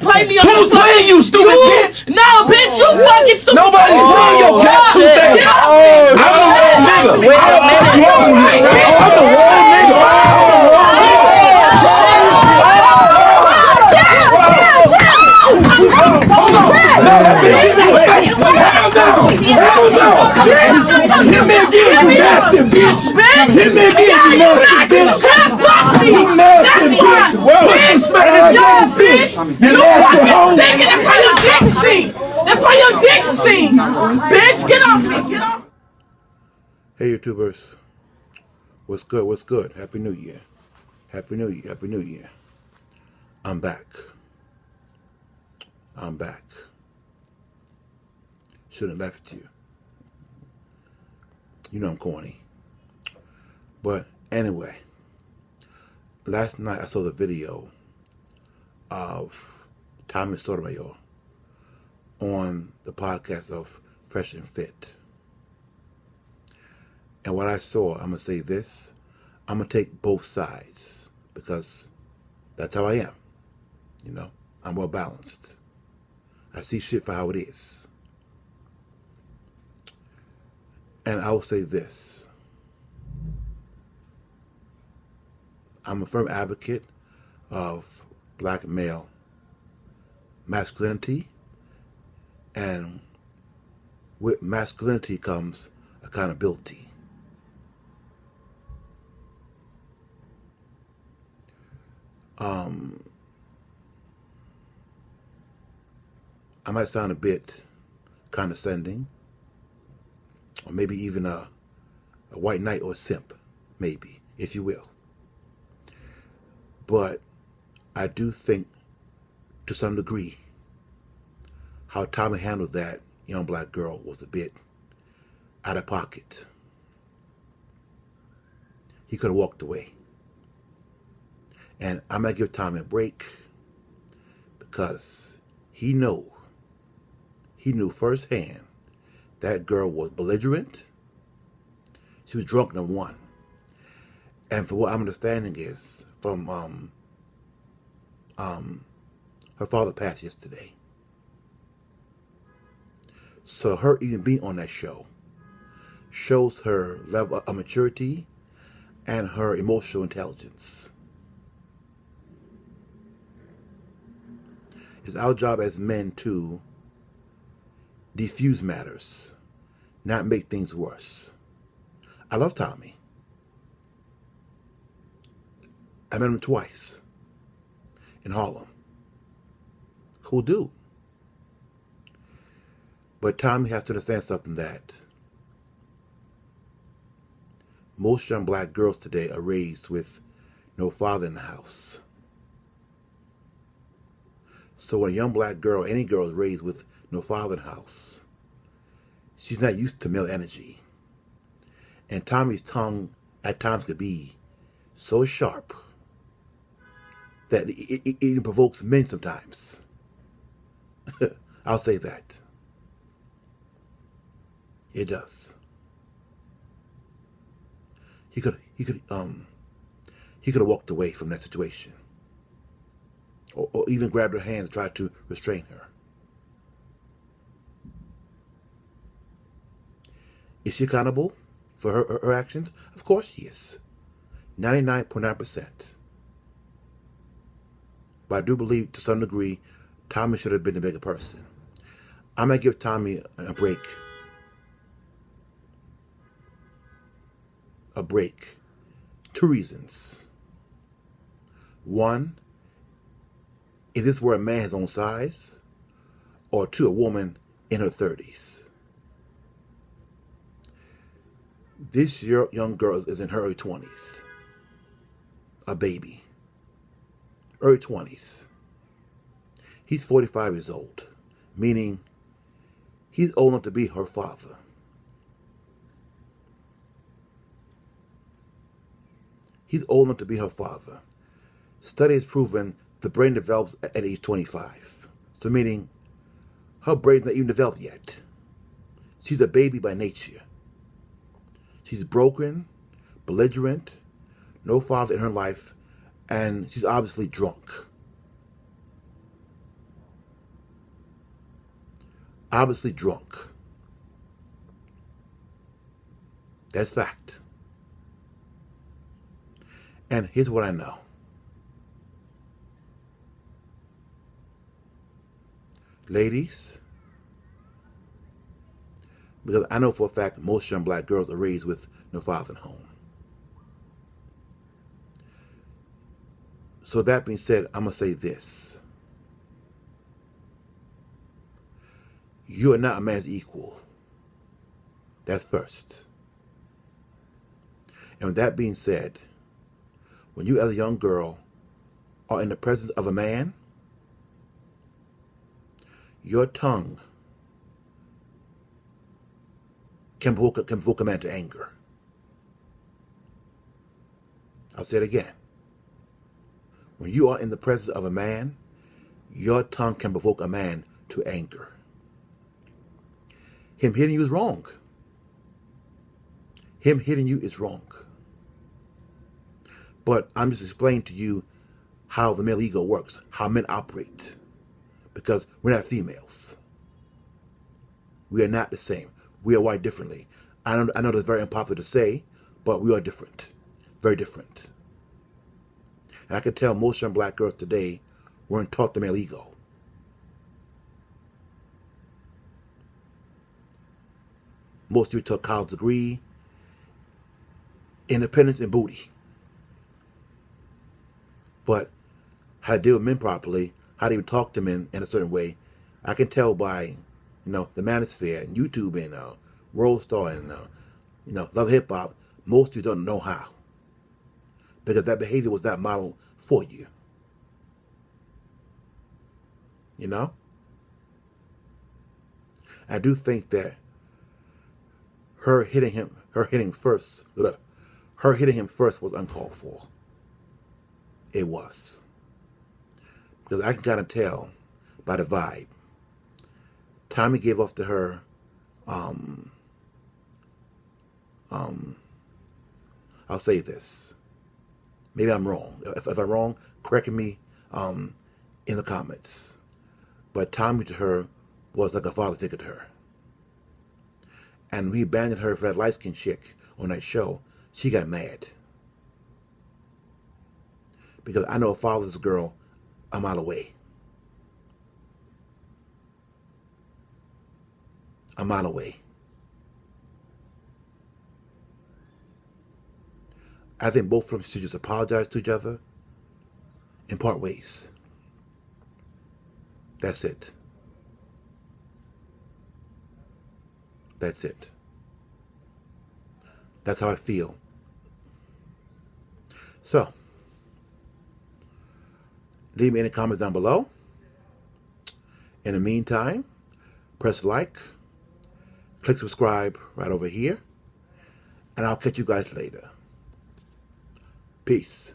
play me on Who's playing you, stupid bitch? No, bitch, you fucking stupid. Nobody's playing your capsule thing. I'm the wrong nigga. Wait a minute. I'm the wrong nigga. Hit me again, you nasty bitch. Hit me again, you nasty bitch. You nasty bitch. Well, smack this bitch. You nasty hoe. That's why your dick stink. That's why your dick stink. Bitch, get off me. Get off. Hey YouTubers, what's good? What's good? Happy New Year. Happy New Year. Happy New Year. I'm back. I'm back. Should have left you. You know I'm corny. But anyway, last night I saw the video of Sotomayor on the podcast of Fresh and Fit. And what I saw, I'm going to say this, I'm going to take both sides because that's how I am. You know, I'm well balanced. I see shit for how it is. And I will say this. I'm a firm advocate of black male masculinity. And with masculinity comes accountability. I might sound a bit condescending, or maybe even a white knight or a simp, maybe, if you will. But I do think, to some degree, how Tommy handled that young black girl was a bit out of pocket. He could have walked away. And I'm going to give Tommy a break because he knew firsthand that girl was belligerent. She was drunk, number one. And for what I'm understanding is from her father passed yesterday. So her even being on that show shows her level of maturity and her emotional intelligence. It's our job as men to defuse matters, not make things worse. I love Tommy. I met him twice in Harlem. Cool dude. But Tommy has to understand something, that most young black girls today are raised with no father in the house. So when a young black girl, any girl, is raised with no father in the house, she's not used to male energy. And Tommy's tongue at times could be so sharp that it even provokes men sometimes. I'll say that. It does. He could have walked away from that situation, or even grabbed her hands and tried to restrain her. Is she accountable for her actions? Of course she is. 99.9%. But I do believe, to some degree, Tommy should have been a bigger person. I'm going to give Tommy a break. A break. 2 reasons. One, is this where a man his own size? Or 2, a woman in her 30s? This young girl is in her early 20s. A baby. Early 20s. He's 45 years old, meaning he's old enough to be her father. He's old enough to be her father. Study has proven the brain develops at age 25. So meaning her brain's not even developed yet. She's a baby by nature. She's broken, belligerent, no father in her life, and she's obviously drunk. obviously drunk. That's fact. And here's what I know. Ladies, because I know for a fact most young black girls are raised with no father at home. So that being said, I'm going to say this. You are not a man's equal. That's first. And with that being said, when you as a young girl are in the presence of a man, your tongue can provoke a man to anger. I'll say it again. When you are in the presence of a man, your tongue can provoke a man to anger. Him hitting you is wrong. Him hitting you is wrong. But I'm just explaining to you how the male ego works, how men operate. Because we're not females. We are not the same. We are wired differently. I know that's very unpopular to say, but we are different. Very different. And I can tell most young black girls today weren't taught the male ego. Most of you took college degree, independence, and booty. But how to deal with men properly, how to even talk to men in a certain way, I can tell by, the manosphere and YouTube and World Star and Love Hip Hop. Most of you don't know how, because that behavior was not modeled for you. I do think that her hitting him first was uncalled for. It was. Because I can kind of tell by the vibe. Tommy gave off to her, I'll say this. Maybe I'm wrong. If I'm wrong, correct me in the comments. But Tommy to her was like a father figure to her. And when he abandoned her for that light-skinned chick on that show, she got mad. Because I know a father's girl a mile away. A mile away. I think both of them should just apologize to each other and part ways. That's it. That's it. That's how I feel. So, leave me any comments down below. In the meantime, press like, click subscribe right over here, and I'll catch you guys later. Peace.